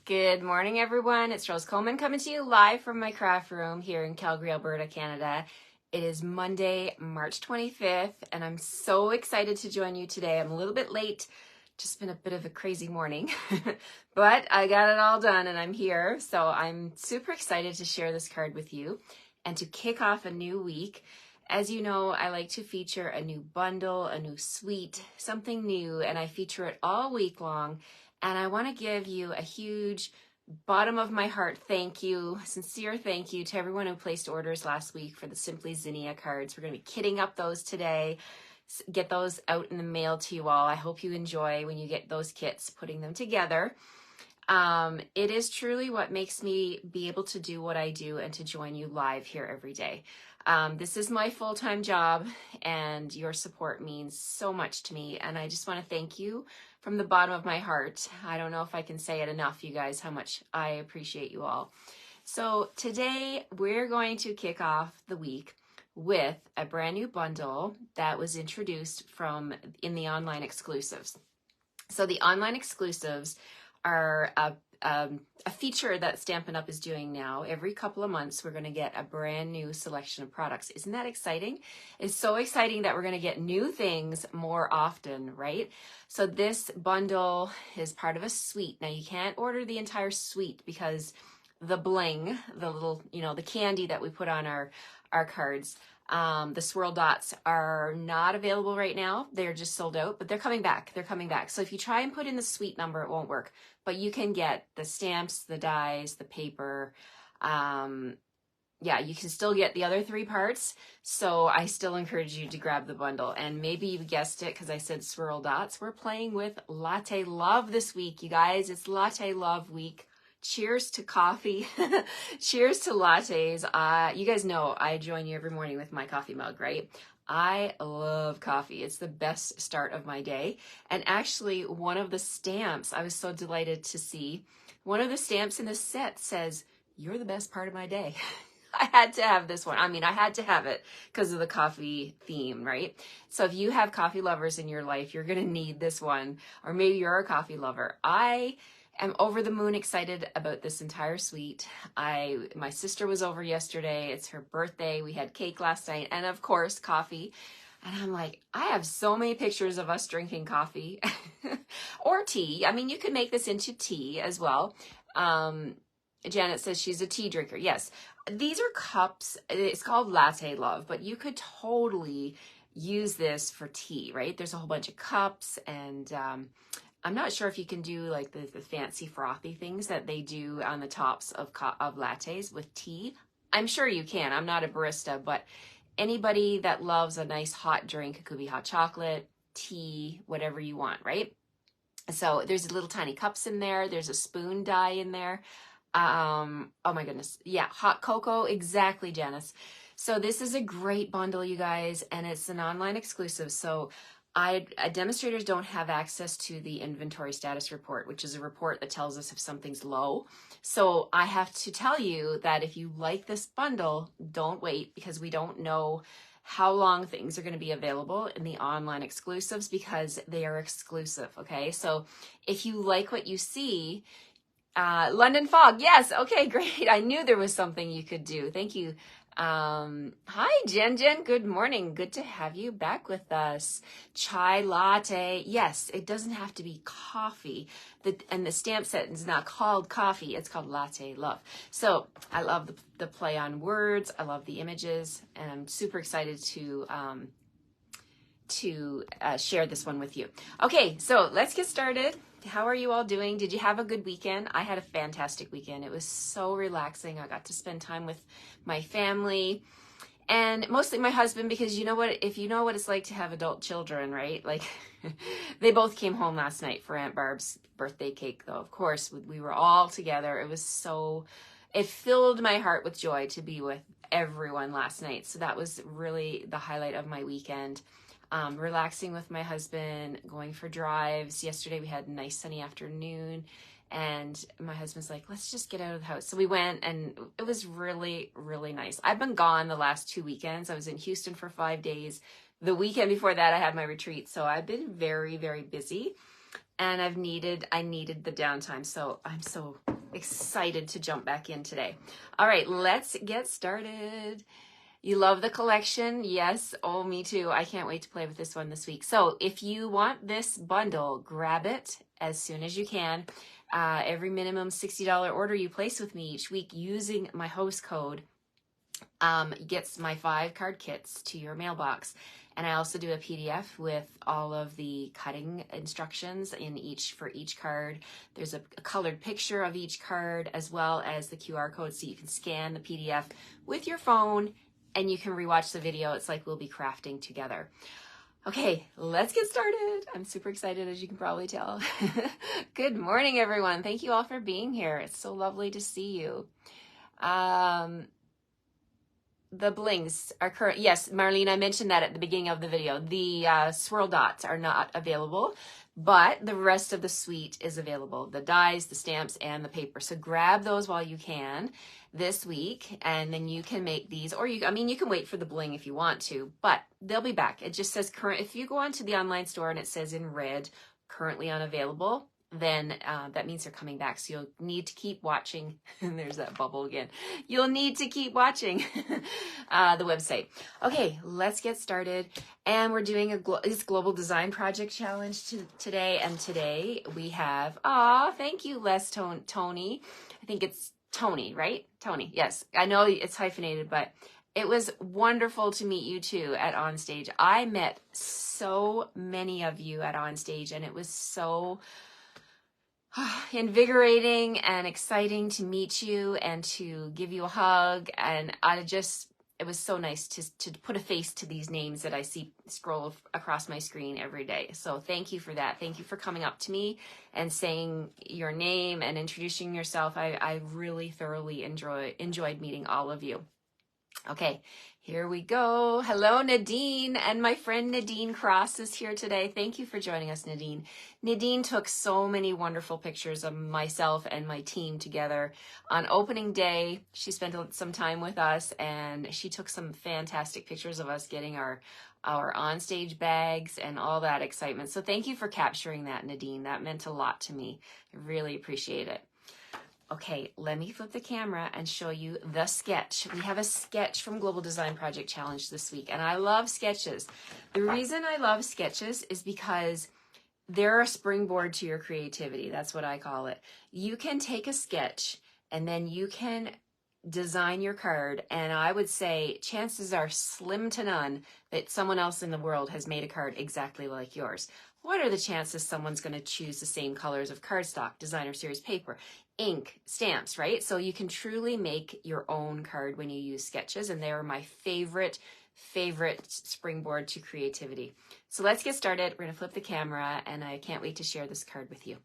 Good morning, everyone. It's Rose Coleman coming to you live from my craft room here in Calgary, Alberta, Canada. It is Monday, March 25th, and I'm so excited to join you today. I'm a little bit late. Just been a bit of a crazy morning, but I got it all done and I'm here. So I'm super excited to share this card with you and to kick off a new week. As you know, I like to feature a new bundle, a new suite, something new, and I feature it all week long. And I want to give you a huge bottom of my heart thank you, sincere thank you to everyone who placed orders last week for the Simply Zinnia cards. We're going to be kitting up those today, get those out in the mail to you all. I hope you enjoy when you get those kits, putting them together. It is truly what makes me be able to do what I do and to join you live here every day. This is my full-time job and your support means so much to me. And I just want to thank you from the bottom of my heart. I don't know if I can say it enough, you guys, how much I appreciate you all. So today we're going to kick off the week with a brand new bundle that was introduced in the online exclusives. So the online exclusives are a feature that Stampin' Up! Is doing now. Every couple of months, we're going to get a brand new selection of products. Isn't that exciting? It's so exciting that we're going to get new things more often, right? So this bundle is part of a suite. Now, you can't order the entire suite because the bling, the little, the candy that we put on our cards, the swirl dots are not available right now. They're just sold out, but they're coming back. They're coming back. So if you try and put in the suite number, it won't work. But you can get the stamps, the dies, the paper. Yeah, you can still get the other three parts. So I still encourage you to grab the bundle. And maybe you guessed it because I said swirl dots. We're playing with Latte Love this week, you guys. It's Latte Love week. Cheers to coffee. Cheers to lattes. You guys know I join you every morning with my coffee mug, right? I love coffee. It's the best start of my day. And actually, one of the stamps, I was so delighted to see, one of the stamps in the set says, "You're the best part of my day." I had to have this one. I mean, I had to have it because of the coffee theme, right? So if you have coffee lovers in your life, you're going to need this one. Or maybe you're a coffee lover. I'm over the moon excited about this entire suite. My sister was over yesterday. It's her birthday. We had cake last night and of course coffee. And I'm like, I have so many pictures of us drinking coffee or tea. I mean, you could make this into tea as well. Janet says she's a tea drinker. Yes, these are cups. It's called Latte Love, but you could totally use this for tea, right? There's a whole bunch of cups and, I'm not sure if you can do like the fancy frothy things that they do on the tops of lattes with tea. I'm sure you can. I'm not a barista, but anybody that loves a nice hot drink, it could be hot chocolate, tea, whatever you want, right? So there's little tiny cups in there. There's a spoon die in there. Oh my goodness. Yeah, hot cocoa. Exactly, Janice. So this is a great bundle, you guys, and it's an online exclusive. So demonstrators don't have access to the inventory status report, which is a report that tells us if something's low. So I have to tell you that if you like this bundle, don't wait because we don't know how long things are going to be available in the online exclusives because they are exclusive. Okay. So if you like what you see, London Fog. Yes. Okay, great. I knew there was something you could do. Thank you. Hi, Jen. Good morning. Good to have you back with us. Chai latte. Yes, it doesn't have to be coffee. And the stamp set is not called coffee. It's called Latte Love. So I love the play on words. I love the images. And I'm super excited to share this one with you. Okay, so let's get started. How are you all doing? Did you have a good weekend? I had a fantastic weekend. It was so relaxing. I got to spend time with my family and mostly my husband because you know what? If you know what it's like to have adult children, right? Like they both came home last night for Aunt Barb's birthday cake, though. Of course, we were all together. It filled my heart with joy to be with everyone last night. So that was really the highlight of my weekend. Relaxing with my husband, going for drives. Yesterday we had a nice sunny afternoon and my husband's like, let's just get out of the house. So we went and it was really, really nice. I've been gone the last 2 weekends. I was in Houston for 5 days. The weekend before that I had my retreat. So I've been very, very busy and I needed the downtime. So I'm so excited to jump back in today. All right, let's get started. You love the collection? Yes. Oh, me too. I can't wait to play with this one this week. So if you want this bundle, grab it as soon as you can. Every minimum $60 order you place with me each week using my host code gets my 5 card kits to your mailbox. And I also do a PDF with all of the cutting instructions for each card. There's a colored picture of each card as well as the QR code, so you can scan the PDF with your phone and you can rewatch the video. It's like we'll be crafting together. Okay, let's get started. I'm super excited, as you can probably tell. Good morning, everyone. Thank you all for being here. It's so lovely to see you. The blings are current. Yes, Marlene, I mentioned that at the beginning of the video. The swirl dots are not available, but the rest of the suite is available. The dies, the stamps, and the paper. So grab those while you can this week, and then you can make these, or you can wait for the bling if you want to, but they'll be back. It just says current. If you go onto the online store and it says in red, currently unavailable, then that means they're coming back. So you'll need to keep watching. And there's that bubble again. You'll need to keep watching the website. Okay, let's get started. And we're doing this Global Design Project Challenge today. And today we have, thank you, Tony. I think it's Tony, right? Tony, yes. I know it's hyphenated, but it was wonderful to meet you too at Onstage. I met so many of you at Onstage, and it was so invigorating and exciting to meet you and to give you a hug. And it was so nice to put a face to these names that I see scroll across my screen every day. So thank you for that. Thank you for coming up to me and saying your name and introducing yourself. I really thoroughly enjoyed meeting all of you. Okay, here we go. Hello, Nadine, and my friend Nadine Cross is here today. Thank you for joining us, Nadine. Nadine took so many wonderful pictures of myself and my team together on opening day. She spent some time with us, and she took some fantastic pictures of us getting our onstage bags and all that excitement. So thank you for capturing that, Nadine. That meant a lot to me. I really appreciate it. Okay, let me flip the camera and show you the sketch. We have a sketch from Global Design Project Challenge this week, and I love sketches. The reason I love sketches is because they're a springboard to your creativity. That's what I call it. You can take a sketch and then you can design your card, and I would say chances are slim to none that someone else in the world has made a card exactly like yours. What are the chances someone's going to choose the same colors of cardstock, designer series paper, ink, stamps, right? So you can truly make your own card when you use sketches, and they are my favorite springboard to creativity. So let's get started. We're going to flip the camera, and I can't wait to share this card with you.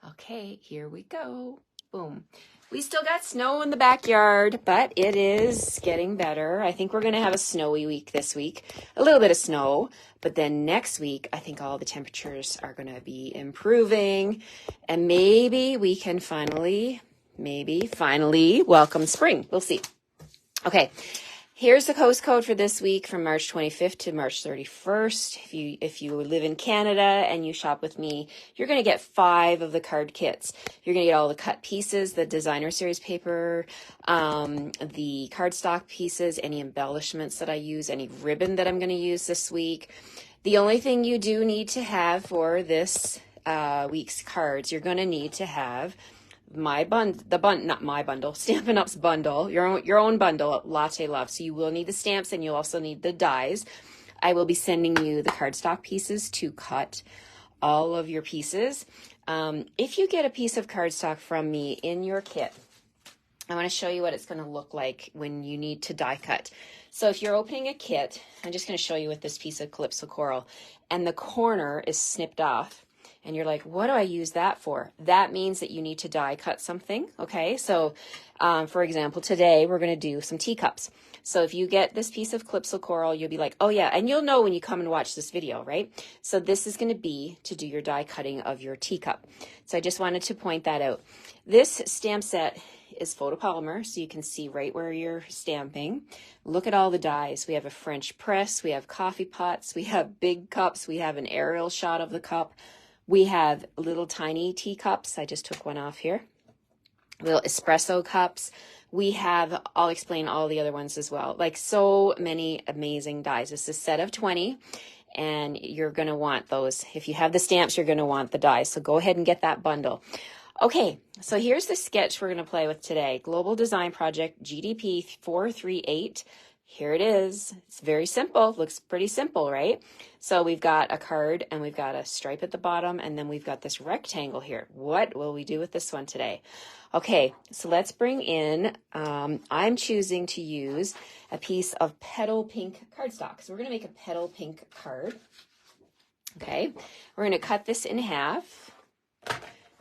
Okay, here we go. Boom. We still got snow in the backyard, but it is getting better. I think we're going to have a snowy week this week. A little bit of snow, but then next week, I think all the temperatures are going to be improving, and maybe we can finally welcome spring. We'll see. Okay. Here's the Hostcode for this week from March 25th to March 31st. If you live in Canada and you shop with me, you're going to get 5 of the card kits. You're going to get all the cut pieces, the designer series paper, the cardstock pieces, any embellishments that I use, any ribbon that I'm going to use this week. The only thing you do need to have for this week's cards, you're going to need to have Stampin' Up's bundle, your own bundle, Latte Love. So you will need the stamps, and you'll also need the dies. I will be sending you the cardstock pieces to cut all of your pieces. If you get a piece of cardstock from me in your kit, I want to show you what it's going to look like when you need to die cut. So if you're opening a kit, I'm just going to show you with this piece of Calypso Coral, and the corner is snipped off. And you're like, what do I use that for? That means that you need to die cut something, okay? So, for example, today we're going to do some teacups. So if you get this piece of Calypso Coral, you'll be like, oh yeah, and you'll know when you come and watch this video, right? So this is going to be to do your die cutting of your teacup. So I just wanted to point that out. This stamp set is photopolymer, so you can see right where you're stamping. Look at all the dies. We have a French press, we have coffee pots, we have big cups, we have an aerial shot of the cup. We have little tiny teacups. I just took one off here. little espresso cups. We have, I'll explain all the other ones as well. Like so many amazing dies. This is a set of 20 and you're going to want those. If you have the stamps, you're going to want the dies. So go ahead and get that bundle. Okay, so here's the sketch we're going to play with today. Global Design Project GDP 438. Here it is. It's very simple. Looks pretty simple, right? So we've got a card and we've got a stripe at the bottom and then we've got this rectangle here. What will we do with this one today? Okay, so let's bring in, I'm choosing to use a piece of petal pink cardstock. So we're going to make a petal pink card. Okay, we're going to cut this in half.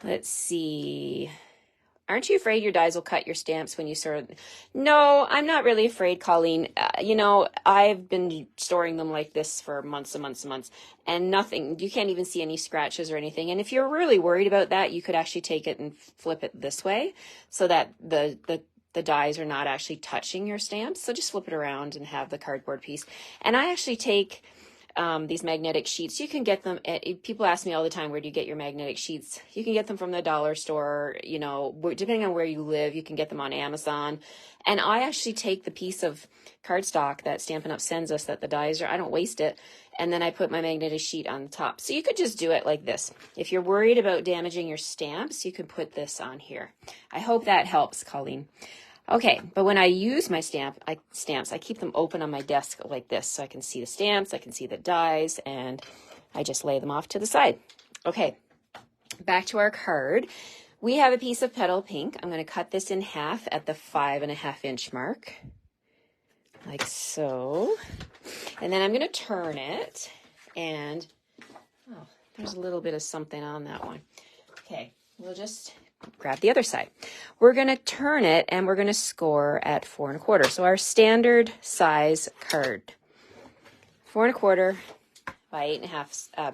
Let's see. Aren't you afraid your dies will cut your stamps when you sort? No, I'm not really afraid, Colleen. You know, I've been storing them like this for months and months and months, and nothing, you can't even see any scratches or anything. And if you're really worried about that, you could actually take it and flip it this way so that the dies are not actually touching your stamps. So just flip it around and have the cardboard piece. And I actually take these magnetic sheets. You can get them at, people ask me all the time, where do you get your magnetic sheets? You can get them from the dollar store, you know, depending on where you live, you can get them on Amazon. And I actually take the piece of cardstock that Stampin' Up! Sends us that the dies are, I don't waste it. And then I put my magnetic sheet on the top. So you could just do it like this. If you're worried about damaging your stamps, you can put this on here. I hope that helps, Colleen. Okay, but when I use my stamps, I keep them open on my desk like this so I can see the stamps, I can see the dies, and I just lay them off to the side. Okay, back to our card. We have a piece of petal pink. I'm going to cut this in half at the 5.5 inch mark, like so. And then I'm going to turn it, and oh, there's a little bit of something on that one. Okay, we'll just grab the other side. We're going to turn it and we're going to score at 4 1/4. So our standard size card, 4 1/4 by 8.5.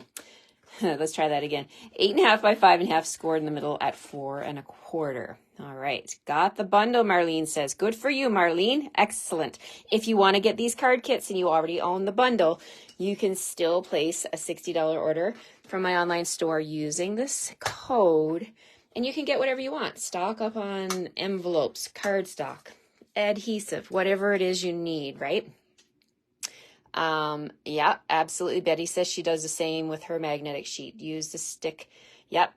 Let's try that again. 8.5 by 5.5, scored in the middle at 4 1/4. All right. Got the bundle, Marlene says. Good for you, Marlene. Excellent. If you want to get these card kits and you already own the bundle, you can still place a $60 order from my online store using this code. And you can get whatever you want. Stock up on envelopes, cardstock, adhesive, whatever it is you need, right? Yeah, absolutely. Betty says she does the same with her magnetic sheet. Use the stick. Yep.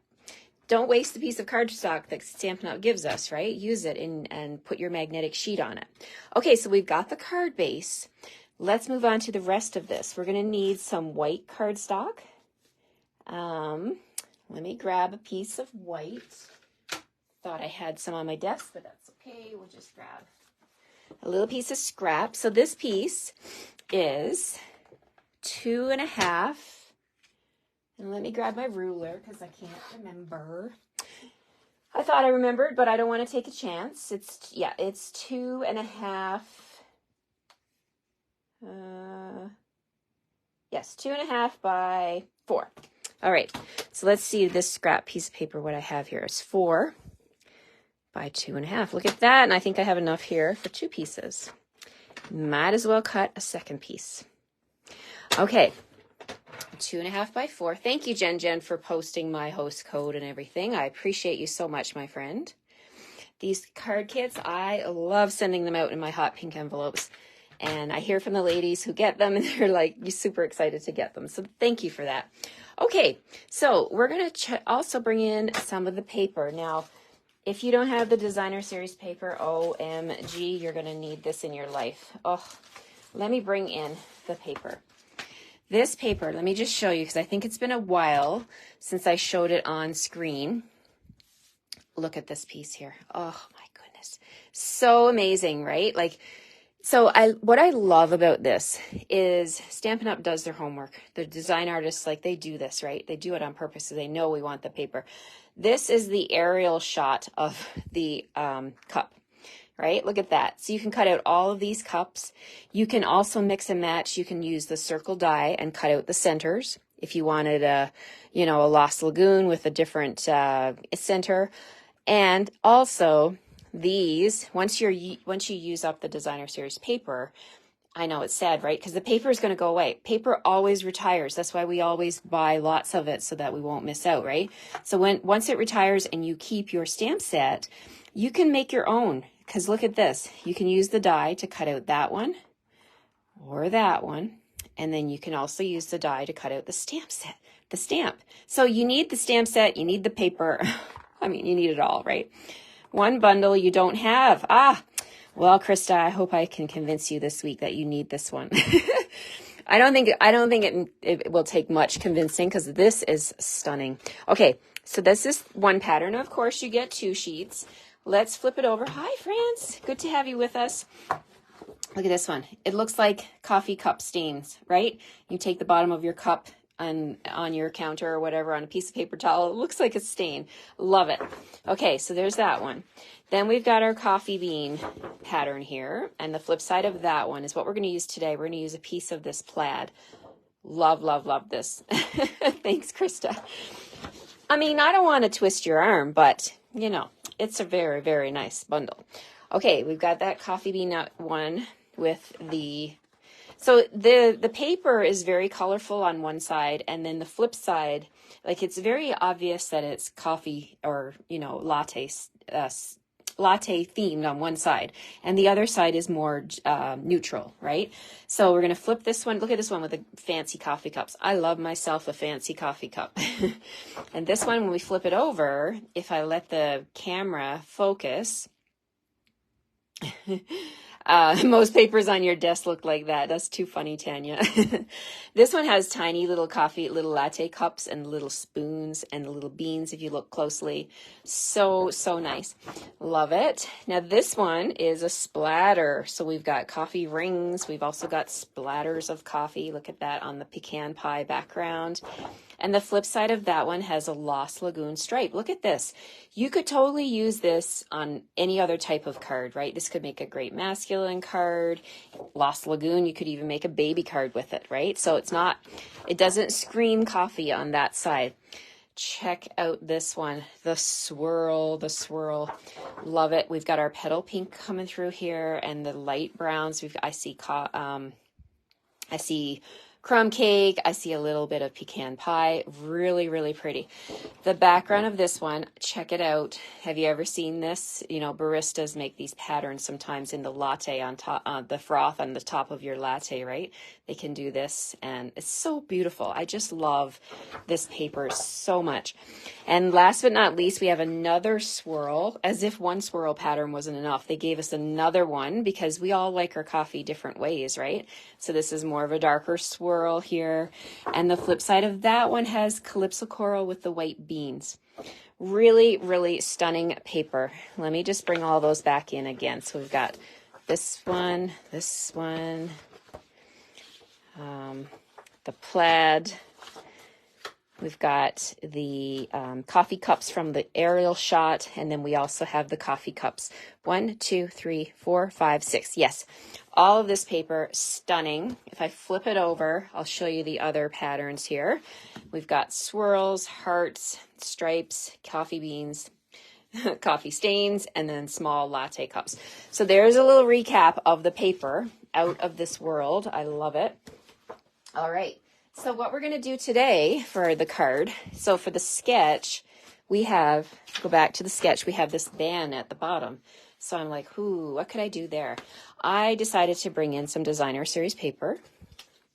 Don't waste the piece of cardstock that Stampin' Up! Gives us, right? Use it and put your magnetic sheet on it. Okay, so we've got the card base. Let's move on to the rest of this. We're going to need some white cardstock. Let me grab a piece of white. Thought I had some on my desk, but that's okay. We'll just grab a little piece of scrap. So this piece is 2.5. And let me grab my ruler because I can't remember. I thought I remembered, but I don't want to take a chance. It's 2.5. Yes, 2.5 by 4. All right, so let's see this scrap piece of paper. What I have here is 4 by 2.5. Look at that, and I think I have enough here for 2 pieces. Might as well cut a second piece. Okay, 2.5 by 4. Thank you, Jen, for posting my host code and everything. I appreciate you so much, my friend. These card kits, I love sending them out in my hot pink envelopes. And I hear from the ladies who get them, and they're like, you're super excited to get them. So thank you for that. Okay, so we're going to also bring in some of the paper. Now, if you don't have the designer series paper, OMG, you're going to need this in your life. Oh, let me bring in the paper. This paper, let me just show you, because I think it's been a while since I showed it on screen. Look at this piece here. Oh my goodness. So amazing, right? Like, so what I love about this is Stampin' Up! Does their homework. The design artists, like, they do this, right? They do it on purpose, so they know we want the paper. This is the aerial shot of the cup, right? Look at that. So you can cut out all of these cups. You can also mix and match. You can use the circle die and cut out the centers. If you wanted a Lost Lagoon with a different center. And also these, once you use up the designer series paper, I know it's sad, right? Because the paper is going to go away. Paper always retires. That's why we always buy lots of it so that we won't miss out, right? So once it retires and you keep your stamp set, you can make your own. Because look at this. You can use the die to cut out that one or that one. And then you can also use the die to cut out the stamp set, the stamp. So you need the stamp set, you need the paper. I mean, you need it all, right? One bundle you don't have. Well, Krista, I hope I can convince you this week that you need this one. I don't think it will take much convincing because this is stunning. Okay, so this is one pattern. Of course, you get 2 sheets. Let's flip it over. Hi, friends. Good to have you with us. Look at this one. It looks like coffee cup stains, right? You take the bottom of your cup on your counter or whatever on a piece of paper towel. It looks like a stain. Love it. Okay, so there's that one. Then we've got our coffee bean pattern here. And the flip side of that one is what we're going to use today. We're going to use a piece of this plaid. Love, love, love this. Thanks, Krista. I mean, I don't want to twist your arm, but, you know, it's a very, very nice bundle. Okay, we've got that coffee bean one with so the paper is very colorful on one side, and then the flip side, like it's very obvious that it's coffee or, you know, latte themed on one side, and the other side is more neutral, right? So we're going to flip this one. Look at this one with the fancy coffee cups. I love myself a fancy coffee cup. And this one, when we flip it over, if I let the camera focus, most papers on your desk look like that. That's too funny, Tanya. This one has tiny little latte cups and little spoons and little beans if you look closely. So, so nice. Love it. Now this one is a splatter. So we've got coffee rings. We've also got splatters of coffee. Look at that on the pecan pie background. And the flip side of that one has a Lost Lagoon stripe. Look at this. You could totally use this on any other type of card, right? This could make a great masculine card. Lost Lagoon, you could even make a baby card with it, right? So it doesn't scream coffee on that side. Check out this one, the swirl. Love it. We've got our petal pink coming through here and the light browns. I see crumb cake. I see a little bit of pecan pie. Really, really pretty. The background of this one, check it out. Have you ever seen this? You know, baristas make these patterns sometimes in the latte on top, the froth on the top of your latte, right? They can do this and it's so beautiful. I just love this paper so much. And last but not least, we have another swirl. As if one swirl pattern wasn't enough, they gave us another one because we all like our coffee different ways, right? So this is more of a darker swirl here. And the flip side of that one has Calypso Coral with the white beans. Really, really stunning paper. Let me just bring all those back in again. So we've got this one, the plaid. We've got the coffee cups from the aerial shot, and then we also have the coffee cups. 1, 2, 3, 4, 5, 6. Yes, all of this paper, stunning. If I flip it over, I'll show you the other patterns here. We've got swirls, hearts, stripes, coffee beans, coffee stains, and then small latte cups. So there's a little recap of the paper out of this world. I love it. All right. So what we're going to do today for the card, so for the sketch, go back to the sketch, we have this band at the bottom. So I'm like, what could I do there? I decided to bring in some designer series paper,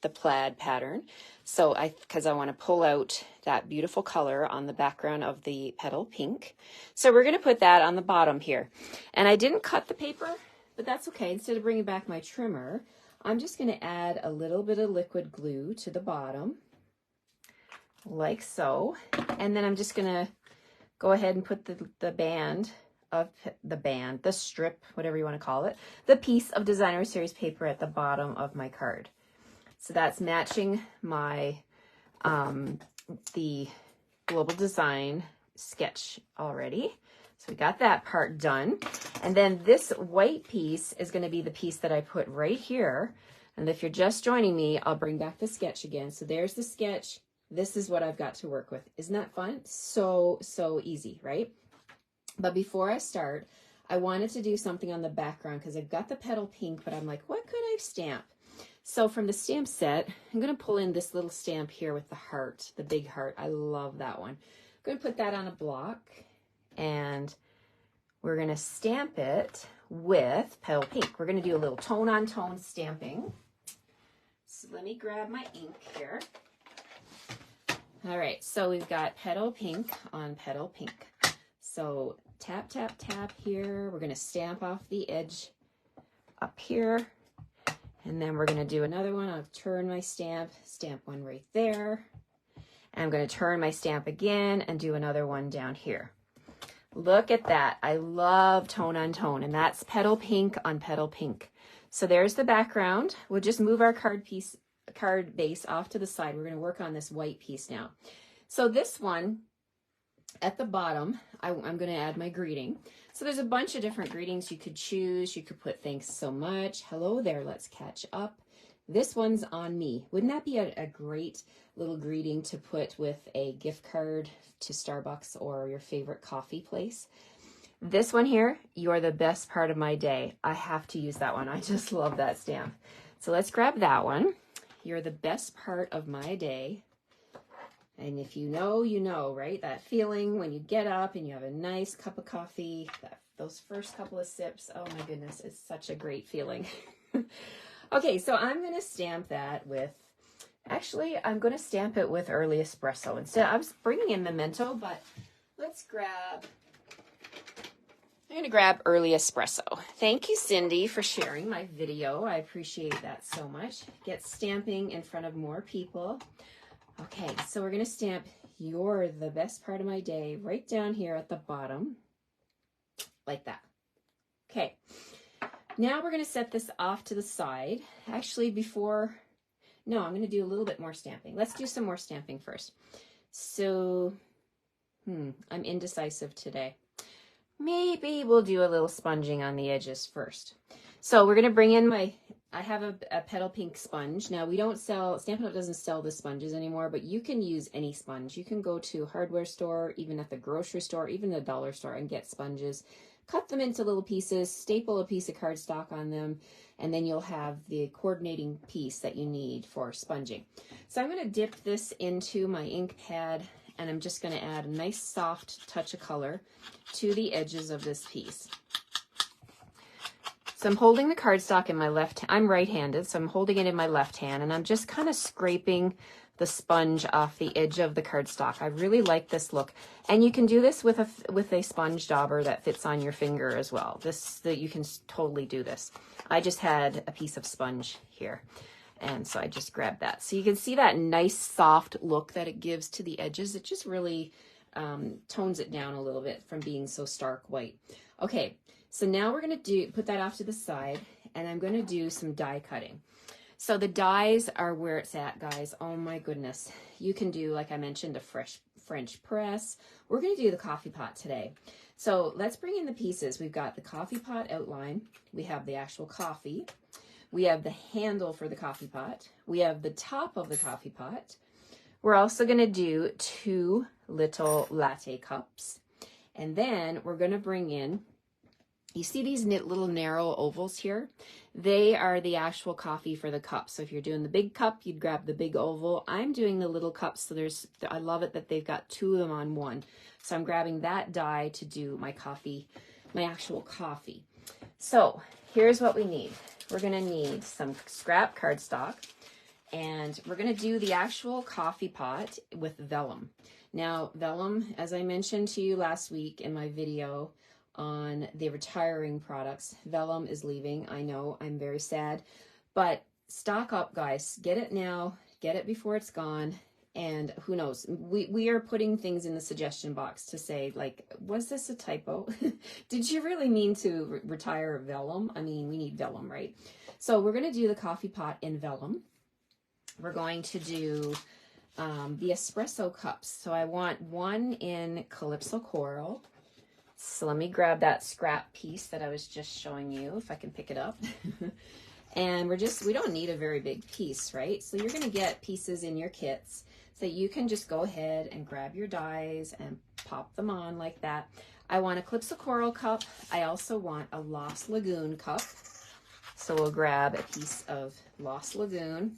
the plaid pattern. So because I want to pull out that beautiful color on the background of the petal pink. So we're going to put that on the bottom here. And I didn't cut the paper, but that's okay. Instead of bringing back my trimmer, I'm just going to add a little bit of liquid glue to the bottom, like so. And then I'm just going to go ahead and put the strip, whatever you want to call it, the piece of designer series paper at the bottom of my card. So that's matching my, the global design sketch already. So we got that part done. And then this white piece is going to be the piece that I put right here. And if you're just joining me, I'll bring back the sketch again. So there's the sketch. This is what I've got to work with. Isn't that fun? So, so easy, right? But before I start, I wanted to do something on the background because I've got the petal pink, but I'm like, what could I stamp? So from the stamp set, I'm going to pull in this little stamp here with the heart, the big heart. I love that one. I'm going to put that on a block, and we're going to stamp it with Petal Pink. We're going to do a little tone-on-tone stamping. So let me grab my ink here. All right, so we've got Petal Pink on Petal Pink. So tap, tap, tap here. We're going to stamp off the edge up here. And then we're going to do another one. I'll turn my stamp one right there. And I'm going to turn my stamp again and do another one down here. Look at that. I love tone on tone, and that's Petal Pink on Petal Pink. So there's the background. We'll just move our card base off to the side. We're going to work on this white piece now. So this one at the bottom, I'm going to add my greeting. So there's a bunch of different greetings you could choose. You could put thanks so much. Hello there, let's catch up. This one's on me. Wouldn't that be a great little greeting to put with a gift card to Starbucks or your favorite coffee place? This one here, you're the best part of my day. I have to use that one. I just love that stamp. So let's grab that one. You're the best part of my day. And if you know, you know, right? That feeling when you get up and you have a nice cup of coffee, those first couple of sips, oh my goodness, it's such a great feeling. Okay, so I'm going to stamp that with, actually, I'm going to stamp it with early espresso. Instead, I was bringing in memento, but let's grab, I'm going to grab early espresso. Thank you, Cindy, for sharing my video. I appreciate that so much. Get stamping in front of more people. Okay, so we're going to stamp "You're the best part of my day" right down here at the bottom, like that. Okay, now we're going to set this off to the side. Actually, I'm going to do a little bit more stamping. Let's do some more stamping first. So, I'm indecisive today. Maybe we'll do a little sponging on the edges first. So we're going to bring in I have a Petal Pink sponge. Now, Stampin' Up! Doesn't sell the sponges anymore, but you can use any sponge. You can go to a hardware store, even at the grocery store, even the dollar store, and get sponges. Cut them into little pieces, staple a piece of cardstock on them, and then you'll have the coordinating piece that you need for sponging. So I'm going to dip this into my ink pad, and I'm just going to add a nice soft touch of color to the edges of this piece. So I'm holding the cardstock in my left, I'm right-handed, so I'm holding it in my left hand, and I'm just kind of scraping the sponge off the edge of the cardstock. I really like this look. And you can do this with a sponge dauber that fits on your finger as well. You can totally do this. I just had a piece of sponge here, and so I just grabbed that. So you can see that nice soft look that it gives to the edges. It just really tones it down a little bit from being so stark white. Okay. So now we're going to put that off to the side, and I'm going to do some die cutting. So the dies are where it's at, guys. Oh my goodness. You can do, like I mentioned, a French press. We're going to do the coffee pot today. So let's bring in the pieces. We've got the coffee pot outline. We have the actual coffee. We have the handle for the coffee pot. We have the top of the coffee pot. We're also going to do 2 little latte cups. And then we're going to bring in, you see these little narrow ovals here? They are the actual coffee for the cup. So if you're doing the big cup, you'd grab the big oval. I'm doing the little cups, so I love it that they've got 2 of them on one. So I'm grabbing that die to do my coffee, my actual coffee. So here's what we need. We're gonna need some scrap cardstock, and we're gonna do the actual coffee pot with vellum. Now, vellum, as I mentioned to you last week in my video on the retiring products, vellum is leaving. I know, I'm very sad, but stock up, guys. Get it now, get it before it's gone. And who knows, we are putting things in the suggestion box to say, like, was this a typo? Did you really mean to retire vellum? I mean, we need vellum, right? So we're going to do the coffee pot in vellum. We're going to do the espresso cups. So I want 1 in Calypso Coral. So let me grab that scrap piece that I was just showing you, if I can pick it up. And we don't need a very big piece, right? So you're going to get pieces in your kits. So you can just go ahead and grab your dies and pop them on like that. I want a Calypso Coral cup. I also want a Lost Lagoon cup. So we'll grab a piece of Lost Lagoon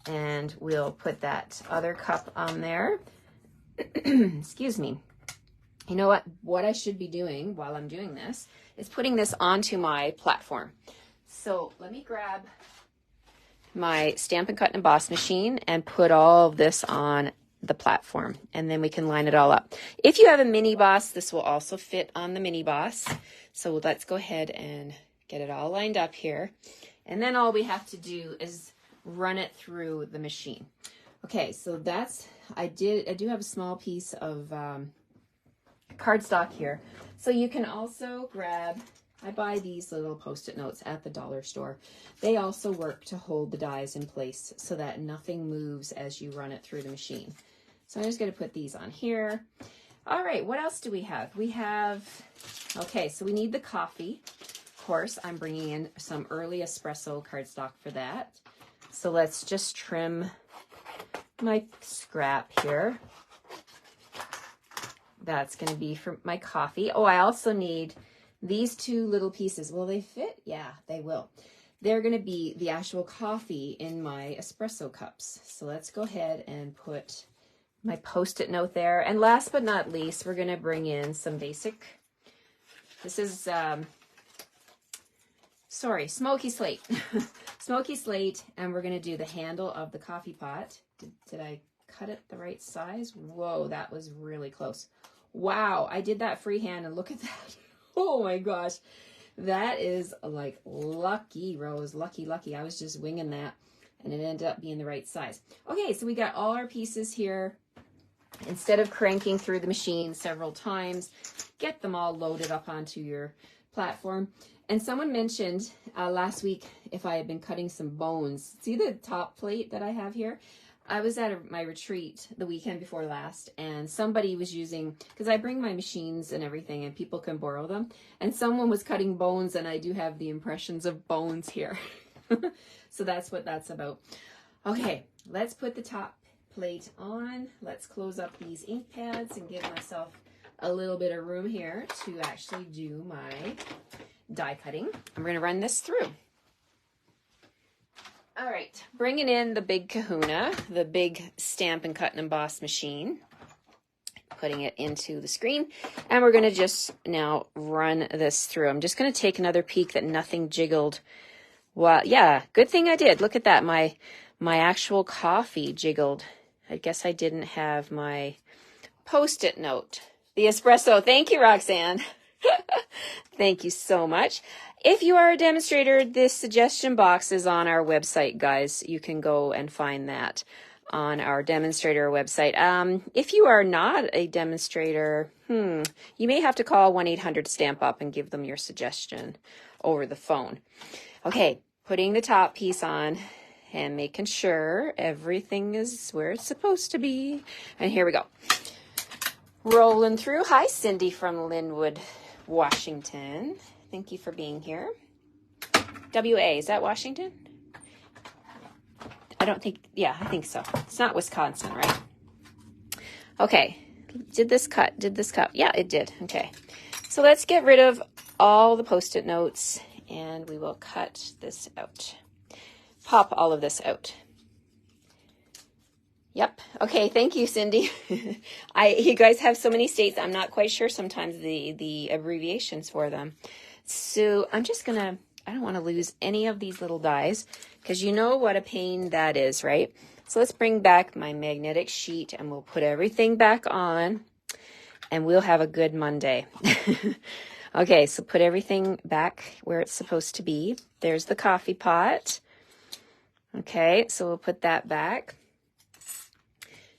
and we'll put that other cup on there. Excuse me. You know what I should be doing while I'm doing this is putting this onto my platform. So let me grab my Stampin' Cut and Emboss machine and put all of this on the platform, and then we can line it all up. If you have a mini boss, this will also fit on the mini boss. So let's go ahead and get it all lined up here. And then all we have to do is run it through the machine. Okay, so that's, I do have a small piece of cardstock here. So you can also grab, I buy these little Post-it notes at the dollar store. They also work to hold the dies in place so that nothing moves as you run it through the machine. So I'm just going to put these on here. All right, what else do we have? We have, okay, so we need the coffee. Of course, I'm bringing in some early espresso cardstock for that. So let's just trim my scrap here. That's going to be for my coffee. Oh, I also need these two little pieces. Will they fit? Yeah, they will. They're going to be the actual coffee in my espresso cups. So let's go ahead and put my Post-it note there. And last but not least, we're going to bring in some basic, this is, smoky slate. Smoky slate, and we're going to do the handle of the coffee pot. Did I cut it the right size? Whoa, that was really close. Wow, I did that freehand, and look at that. Oh my gosh. That is like lucky, Rose. Lucky, lucky. I was just winging that, and it ended up being the right size. Okay, so we got all our pieces here. Instead of cranking through the machine several times, get them all loaded up onto your platform. And someone mentioned last week if I had been cutting some bones. See the top plate that I have here? I was at my retreat the weekend before last, and somebody was using, because I bring my machines and everything and people can borrow them, and someone was cutting bones, and I do have the impressions of bones here. So that's what that's about. Okay, let's put the top plate on. Let's close up these ink pads and give myself a little bit of room here to actually do my die cutting. I'm going to run this through. All right, bringing in the big kahuna, the big Stampin' Cut and Emboss machine, putting it into the screen, and we're going to just now run this through. I'm just going to take another peek that nothing jiggled. Well, yeah, good thing I did. Look at that. My actual coffee jiggled. I guess I didn't have my Post-it note. The espresso. Thank you, Roxanne. Thank you so much. If you are a demonstrator, this suggestion box is on our website, guys. You can go and find that on our demonstrator website. If you are not a demonstrator, you may have to call 1-800-STAMP-UP and give them your suggestion over the phone. Okay, putting the top piece on and making sure everything is where it's supposed to be. And here we go. Rolling through. Hi, Cindy from Linwood, Washington. Thank you for being here. WA, is that Washington? I don't think, yeah, I think so. It's not Wisconsin, right? Okay, did this cut? Yeah, it did. Okay, so let's get rid of all the Post-it notes and we will cut this out. Pop all of this out. Yep. Okay. Thank you, Cindy. You guys have so many states. I'm not quite sure sometimes the abbreviations for them. So I'm just going to, I don't want to lose any of these little dies because you know what a pain that is, right? So let's bring back my magnetic sheet and we'll put everything back on and we'll have a good Monday. Okay. So put everything back where it's supposed to be. There's the coffee pot. Okay. So we'll put that back.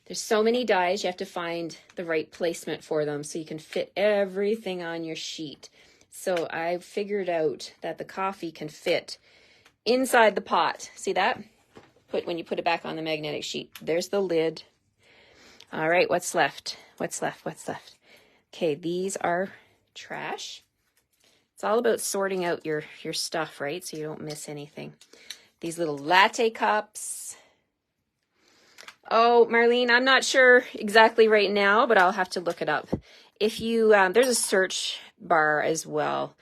There's so many dies, you have to find the right placement for them so you can fit everything on your sheet. So I figured out that the coffee can fit inside the pot. See that? When you put it back on the magnetic sheet. There's the lid. All right, what's left? What's left? Okay, these are trash. It's all about sorting out your stuff, right? So you don't miss anything. These little latte cups. Oh, Marlene, I'm not sure exactly right now, but I'll have to look it up. If you, there's a search bar as well.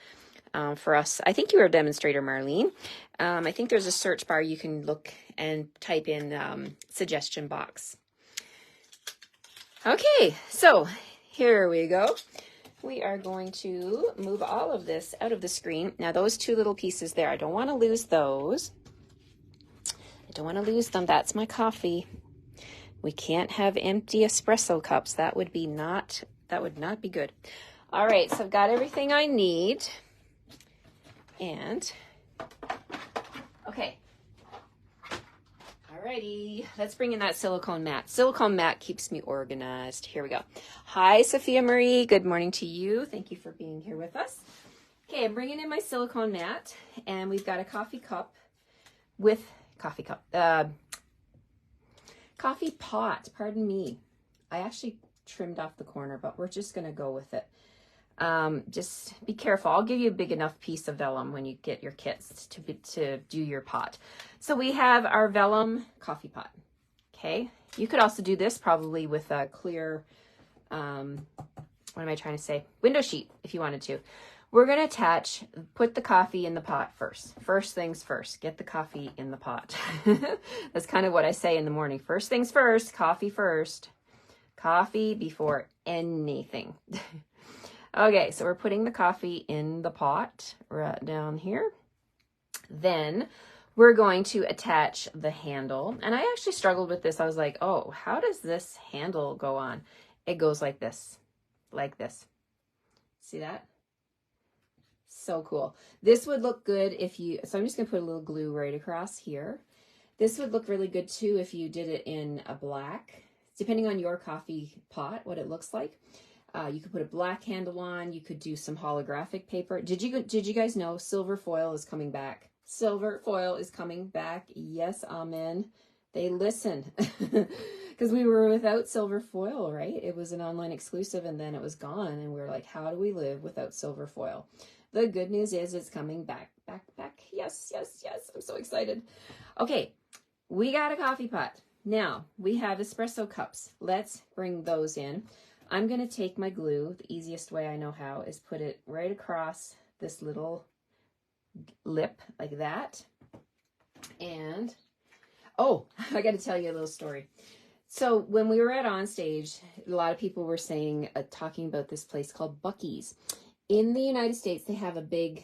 for us. I think you were a demonstrator, Marlene. I think there's a search bar you can look and type in suggestion box. Okay, so here we go. We are going to move all of this out of the screen. Now those two little pieces there, I don't want to lose those. I don't want to lose them. That's my coffee. We can't have empty espresso cups. That would not be good. All right, so I've got everything I need. And, okay. Alrighty, let's bring in that silicone mat. Silicone mat keeps me organized. Here we go. Hi, Sophia Marie. Good morning to you. Thank you for being here with us. Okay, I'm bringing in my silicone mat, and we've got a coffee cup with coffee pot, pardon me. I actually trimmed off the corner, but we're just going to go with it. Just be careful. I'll give you a big enough piece of vellum when you get your kits to do your pot. So we have our vellum coffee pot. Okay. You could also do this probably with a clear, what am I trying to say? Window sheet if you wanted to. We're going to put the coffee in the pot first. First things first, get the coffee in the pot. That's kind of what I say in the morning. First things first, coffee first. Coffee before anything. Okay, so we're putting the coffee in the pot right down here. Then we're going to attach the handle. And I actually struggled with this. I was like, oh, how does this handle go on? It goes like this, like this. See that? So cool. This would look good if you, so I'm just gonna put a little glue right across here. This would look really good too if you did it in a black, depending on your coffee pot, what it looks like. You could put a black handle on. You could do some holographic paper. Did you guys know silver foil is coming back? Silver foil is coming back. Yes, amen. They listen. Because we were without silver foil, right? It was an online exclusive and then it was gone. And we were like, how do we live without silver foil? The good news is it's coming back. Yes, yes, yes. I'm so excited. Okay, we got a coffee pot. Now, we have espresso cups. Let's bring those in. I'm going to take my glue. The easiest way I know how is put it right across this little lip like that. And, oh, I got to tell you a little story. So when we were at Onstage, a lot of people were saying, talking about this place called Buc-ee's. In the United States, they have a big,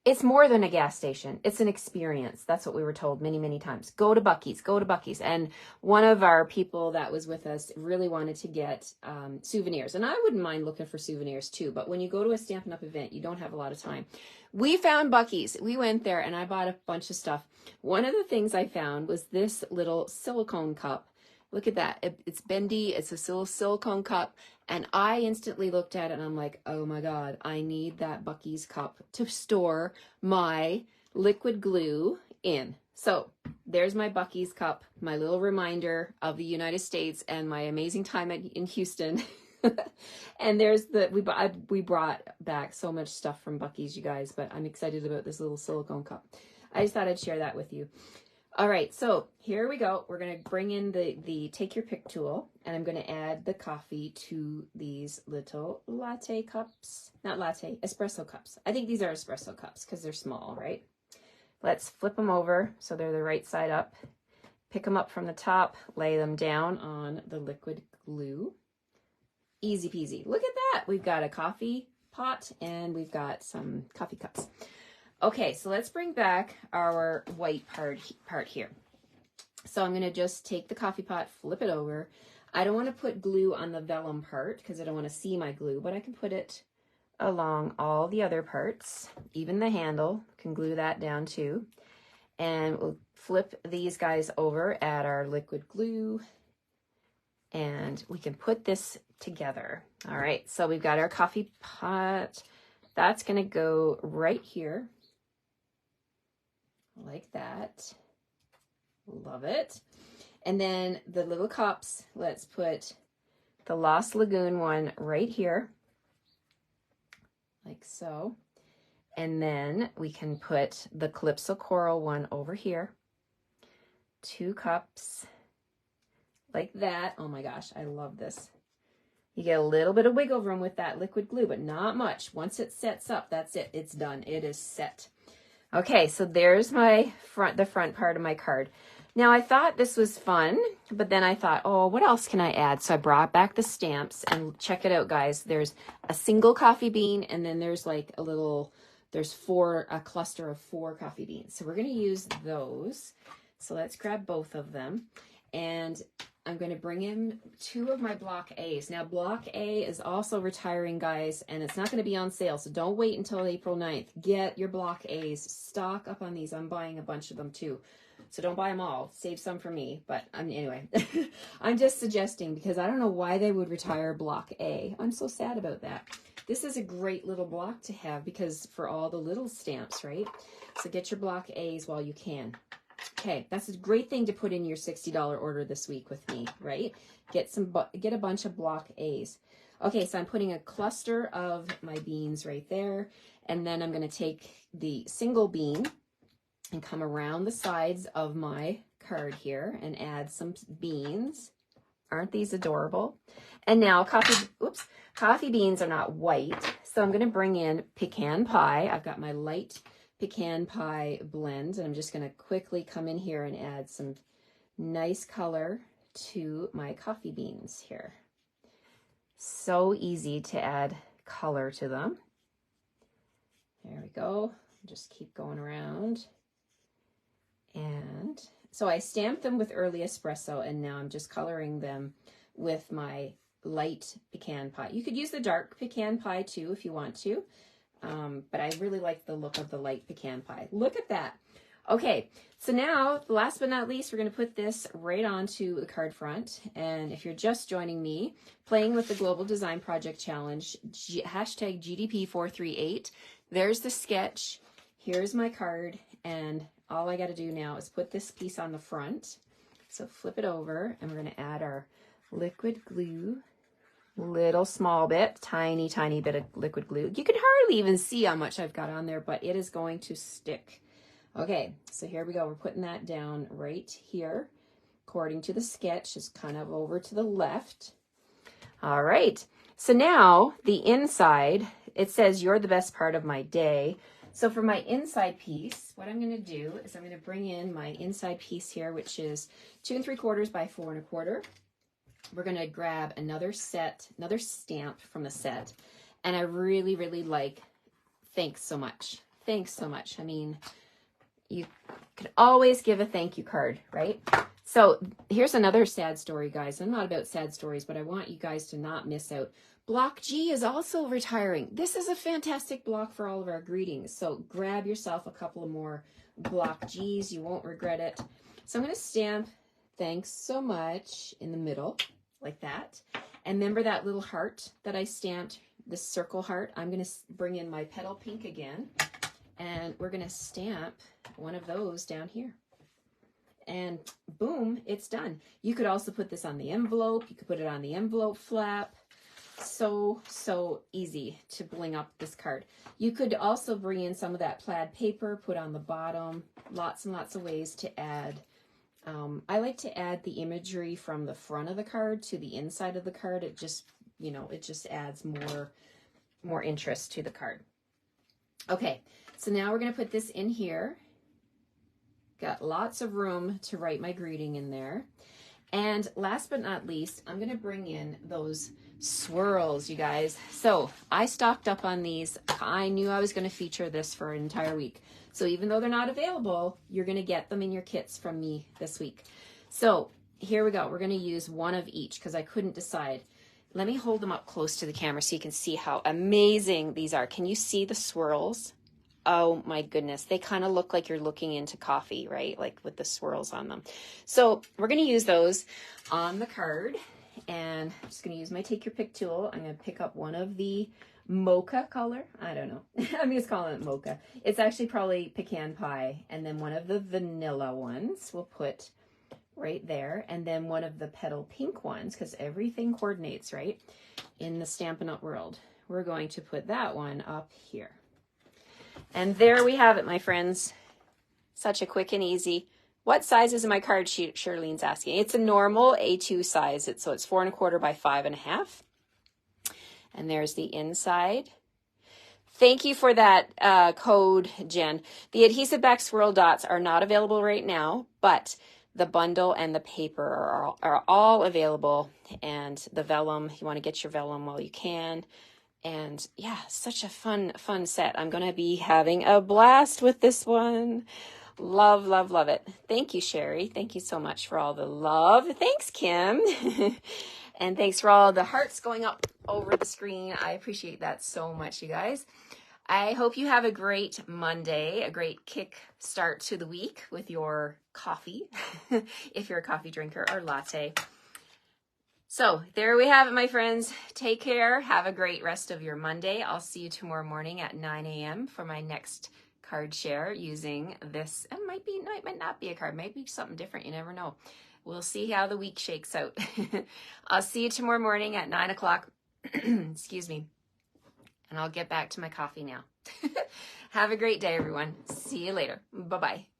it's more than a gas station. It's an experience. That's what we were told many, many times. Go to Buc-ee's, go to Buc-ee's. And one of our people that was with us really wanted to get souvenirs. And I wouldn't mind looking for souvenirs too. But when you go to a Stampin' Up! Event, you don't have a lot of time. We found Buc-ee's. We went there and I bought a bunch of stuff. One of the things I found was this little silicone cup. Look at that. It's bendy. It's a silicone cup. And I instantly looked at it and I'm like, oh my God, I need that Buc-ee's cup to store my liquid glue in. So there's my Buc-ee's cup, my little reminder of the United States and my amazing time in Houston. And there's we brought back so much stuff from Buc-ee's, you guys, but I'm excited about this little silicone cup. I just thought I'd share that with you. All right, so here we go. We're going to bring in the take your pick tool, and I'm going to add the coffee to these little latte cups. Not latte, espresso cups. I think these are espresso cups because they're small, right? Let's flip them over so they're the right side up. Pick them up from the top, lay them down on the liquid glue. Easy peasy. Look at that. We've got a coffee pot and we've got some coffee cups. Okay, so let's bring back our white part here. So I'm going to just take the coffee pot, flip it over. I don't want to put glue on the vellum part because I don't want to see my glue, but I can put it along all the other parts. Even the handle, can glue that down too. And we'll flip these guys over, add our liquid glue, and we can put this together. All right, so we've got our coffee pot. That's going to go right here. Like that. Love it. And then the little cups, let's put the Lost Lagoon one right here. Like so. And then we can put the Calypso Coral one over here. 2 cups. Like that. Oh my gosh, I love this. You get a little bit of wiggle room with that liquid glue, but not much. Once it sets up, that's it. It's done. It is set. Okay, so there's my the front part of my card. Now I thought this was fun, but then I thought, oh, what else can I add? So I brought back the stamps, and check it out, guys. There's a single coffee bean, and then there's like a cluster of 4 coffee beans. So we're going to use those. So let's grab both of them. And I'm going to bring in 2 of my block A's. Now, block A is also retiring, guys, and it's not going to be on sale. So don't wait until April 9th. Get your block A's. Stock up on these. I'm buying a bunch of them too. So don't buy them all. Save some for me. But anyway, I'm just suggesting because I don't know why they would retire block A. I'm so sad about that. This is a great little block to have because for all the little stamps, right? So get your block A's while you can. Okay, that's a great thing to put in your $60 order this week with me, right? Get a bunch of block A's. Okay, so I'm putting a cluster of my beans right there, and then I'm going to take the single bean and come around the sides of my card here and add some beans. Aren't these adorable? And now coffee beans are not white, so I'm going to bring in pecan pie. I've got my light pecan pie blend, and I'm just going to quickly come in here and add some nice color to my coffee beans here. So easy to add color to them. There we go. Just keep going around. And so I stamped them with early espresso, and now I'm just coloring them with my light pecan pie. You could use the dark pecan pie too if you want to. But I really like the look of the light pecan pie. Look at that. Okay, so now, last but not least, we're going to put this right onto the card front. And if you're just joining me, playing with the Global Design Project Challenge, hashtag GDP438, there's the sketch. Here's my card. And all I got to do now is put this piece on the front. So flip it over, and we're going to add our liquid glue. Little small bit, tiny bit of liquid glue. You can hardly even see how much I've got on there, but it is going to stick. Okay, so here we go. We're putting that down right here, according to the sketch, just kind of over to the left. All right, so now the inside, it says you're the best part of my day. So for my inside piece, what I'm going to do is I'm going to bring in my inside piece here, which is 2 3/4 by 4 1/4. We're going to grab another stamp from the set. And I really, really like, thanks so much. Thanks so much. I mean, you could always give a thank you card, right? So here's another sad story, guys. I'm not about sad stories, but I want you guys to not miss out. Block G is also retiring. This is a fantastic block for all of our greetings. So grab yourself a couple of more block G's. You won't regret it. So I'm going to stamp thanks so much in the middle. Like that. And remember that little heart that I stamped, this circle heart? I'm going to bring in my petal pink again, and we're going to stamp one of those down here. And boom, it's done. You could also put this on the envelope. You could put it on the envelope flap. So easy to bling up this card. You could also bring in some of that plaid paper, put on the bottom. Lots and lots of ways to add. I like to add the imagery from the front of the card to the inside of the card. It just, it just adds more interest to the card. Okay, so now we're going to put this in here. Got lots of room to write my greeting in there. And last but not least, I'm going to bring in those swirls, you guys. So I stocked up on these. I knew I was going to feature this for an entire week. So even though they're not available, you're going to get them in your kits from me this week. So here we go. We're going to use one of each because I couldn't decide. Let me hold them up close to the camera so you can see how amazing these are. Can you see the swirls? Oh my goodness. They kind of look like you're looking into coffee, right? Like with the swirls on them. So we're going to use those on the card. And I'm just going to use my take your pick tool. I'm going to pick up one of the mocha color. I don't know. I'm just calling it mocha. It's actually probably pecan pie. And then one of the vanilla ones we'll put right there. And then one of the petal pink ones, because everything coordinates, right? In the Stampin' Up! World. We're going to put that one up here. And there we have it, my friends. Such a quick and easy. What size is my card sheet? Charlene's asking. It's a normal A2 size. So it's 4 1/4 by 5 1/2. And there's the inside. Thank you for that code, Jen. The adhesive back swirl dots are not available right now, but the bundle and the paper are all available. And the vellum, you want to get your vellum while you can. And yeah, such a fun set. I'm going to be having a blast with this one. Love, love, love it. Thank you, Sherry. Thank you so much for all the love. Thanks, Kim. And thanks for all the hearts going up over the screen. I appreciate that so much, you guys. I hope you have a great Monday, a great kick start to the week with your coffee, if you're a coffee drinker, or latte. So there we have it, my friends. Take care. Have a great rest of your Monday. I'll see you tomorrow morning at 9 a.m. for my next card share using this. It might not be a card, might be something different. You never know. We'll see how the week shakes out. I'll see you tomorrow morning at 9 o'clock. Excuse me. And I'll get back to my coffee now. Have a great day, everyone. See you later. Bye-bye.